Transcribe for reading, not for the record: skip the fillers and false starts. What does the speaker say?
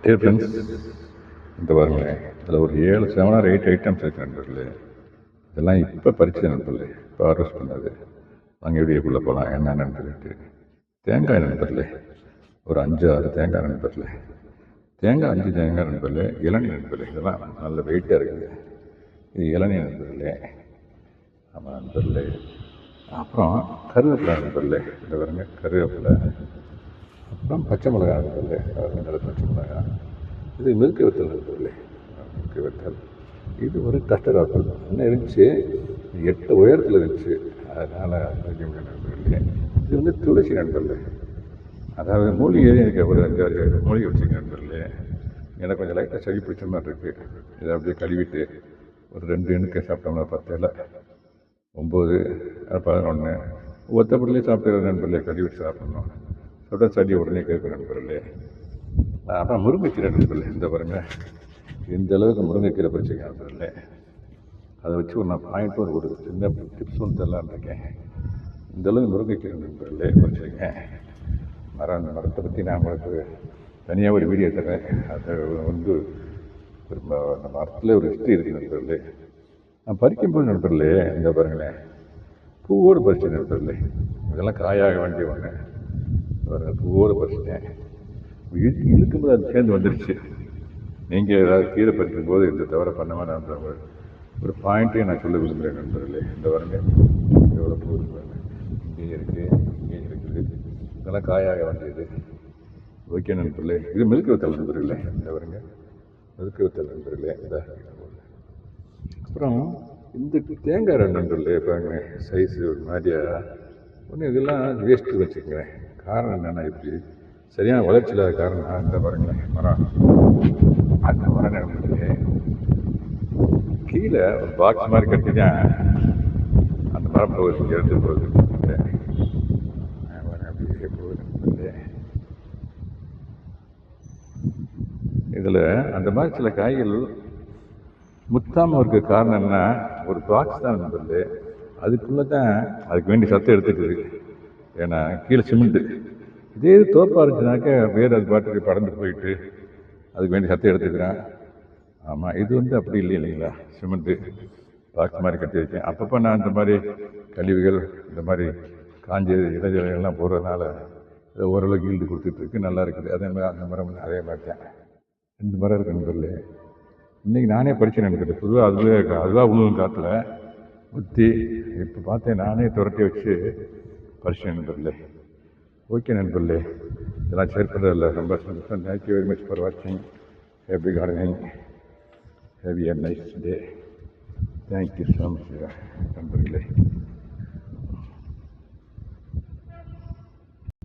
Dear friends, இந்த பாருங்களேன், அதில் ஒரு 7 ஆர் 8 ஐட்டம்ஸ் இருக்கு நண்பர்களே. இதெல்லாம் இப்போ பறிச்சது நண்பர்களே, இப்போ ஹார்வெஸ்ட் பண்ணது. நாங்கள் வீடியோக்குள்ளே போகலாம் என்னென்னு சொல்லிட்டு. தேங்காய் நண்பர்களே, ஒரு 5-6 தேங்காய் நண்பர்களே. தேங்காய் 5 தேங்காய் நண்பர்களே. இளநீர் நண்பர்களே, இதெல்லாம் நல்ல வெயிட்டாக இருக்குது. இது இளநீர் நண்பர்களே. ஆமாம் நண்பர்களே. அப்புறம் கருவேப்பிலை நண்பர்களே, இந்த பாருங்க கருவேப்பிலை. அப்புறம் பச்சை மிளகா நண்பர்களே, நல்ல பச்சை மிளகா. இது மில்கி வத்தல் நண்பர்களே, மில்கி வத்தல். இது ஒரு கஸ்டர்ட் ஆப்பிள் என்ன இருந்துச்சு, 8 உயரத்தில் இருந்துச்சு, அதனால் வைக்க முடியும் நண்பர்களே. இது வந்து துளசி நண்பர்களே, அதாவது மூலிகை எனக்கு ஒரு 5-6 மூலிகை வச்சுக்க நண்பர்களே. எனக்கு கொஞ்சம் லைட்டாக சளி பிடிச்ச மாதிரி இருக்குது. இதை அப்படியே கழுவிட்டு ஒரு 2 எண்ணிக்கை சாப்பிட்டோம்னா 10 இலை, 9, 11 ஒத்தப்படலே சாப்பிட்டு நண்பர்களே. கழுவிட்டு சாப்பிட்ணும், சாப்பிட்டா சளி உடனே கேட்கும் நண்பர்களே. அப்புறம் முருங்கைக்கீரை நண்பர்களே, இந்த பாருங்கள் இந்த அளவுக்கு முருங்கைக்கீரை பறிச்சுக்க நண்பர்களே. அதை வச்சு ஒரு நான் பாயிண்ட் ஒரு சின்ன டிப்ஸ் ஒன்று தரலான்னு இருக்கேன். இந்த அளவுக்கு முருங்கைக்கீரை நண்பர்களே பறிச்சுருக்கேன். அந்த மரத்தை பற்றி நான் உங்களுக்கு தனியாக ஒரு வீடியோ தரேன். அதை வந்து ஒரு அந்த மரத்தில் ஒரு ஹிஸ்ட்ரி இருக்குது நண்பர்களே. நான் பறிக்கும்போது நண்பர்களே, இந்த பாருங்களேன் பூவோடு பறிச்சேன் நண்பர்களே. இதெல்லாம் காயாக வேண்டிய ஒன்று. பூவோடு பறிச்சிட்டேன். இழுக்கும்போது அது சேர்ந்து வந்துடுச்சு. நீங்கள் ஏதாவது கீரை பறிக்கும்போது இந்த தவிர பண்ண நான் ஒரு பாயிண்ட்டையும் நான் சொல்ல விரும்புகிறேன் நண்பர்களே. இந்த பாருங்க எவ்வளோ பூ இருப்பாங்க, இங்கேயும் இருக்குது, இங்கேயும் இருக்குது. இதெல்லாம் காயாக வேண்டியது. ஓகே நண்பர்களே. இது மில்கி வத்தல் நண்பர்களே, இந்த பாருங்க மில்கி வத்தல் நண்பர்களே. இந்த அப்புறம் இந்த தேங்காய் நண்பர்களே பாருங்க சைஸு ஒரு மாதிரியா ஒன்று. இதெல்லாம் வேஸ்ட்டு வச்சுக்கோங்க. காரணம் என்னென்னா, இப்படி சரியான வளர்ச்சி இல்லாத காரணம் இந்த பாருங்களேன் மரம். அந்த மரம் நண்பர்களே கீழே ஒரு பாக்ஸ் மாதிரி கட்டி தான் அந்த மரம் போகுது, எடுத்து போகுது. அப்படியே போகுது நண்பர்களே. இதில் அந்த மாதிரி சில காய்கள் முத்தாமல் இருக்க காரணம் என்ன, ஒரு பாக்ஸ் தான் நண்பர்களே. அதுக்குள்ளே தான் அதுக்கு வேண்டிய சத்தம் எடுத்துக்குது. ஏன்னா கீழே சிமெண்ட்டு. இதே தோப்பாக இருந்துச்சுனாக்க வேறு அது பாட்டுக்கு பறந்து போயிட்டு அதுக்கு வேண்டிய சத்தம் எடுத்துக்கிறேன். ஆமாம், இது வந்து அப்படி இல்லை இல்லைங்களா, சிமெண்ட்டு பாக்ஸ் மாதிரி கட்டி வச்சேன். அப்பப்போ நான் இந்த மாதிரி கழிவுகள் இந்த மாதிரி காஞ்ச இடைஞ்சலாம் போடுறதுனால ஓரளவுக்கு ஈல்டு கொடுத்துட்ருக்கு, நல்லா இருக்குது. அதே மாதிரி அந்த மரம் அதே மாதிரி தான் 2 மரம் இருக்கு நண்பர்களே. இன்றைக்கி நானே படித்தேன் நினைக்கிறேன். பொதுவாக அதுவாக உழுவும் காற்றுல முத்தி இப்போ பார்த்தேன், நானே துரட்டி வச்சு படித்தேன் நண்பர்களே. ஓகே நண்பர்களே, இதெல்லாம் ஷேர் பண்ணுறதில்ல ரொம்ப சந்தோஷம். தேங்க்யூ வெரி மச் ஃபார் வாட்சிங். Happy gardening. Have a nice day. Thank you so much நண்பர்களே.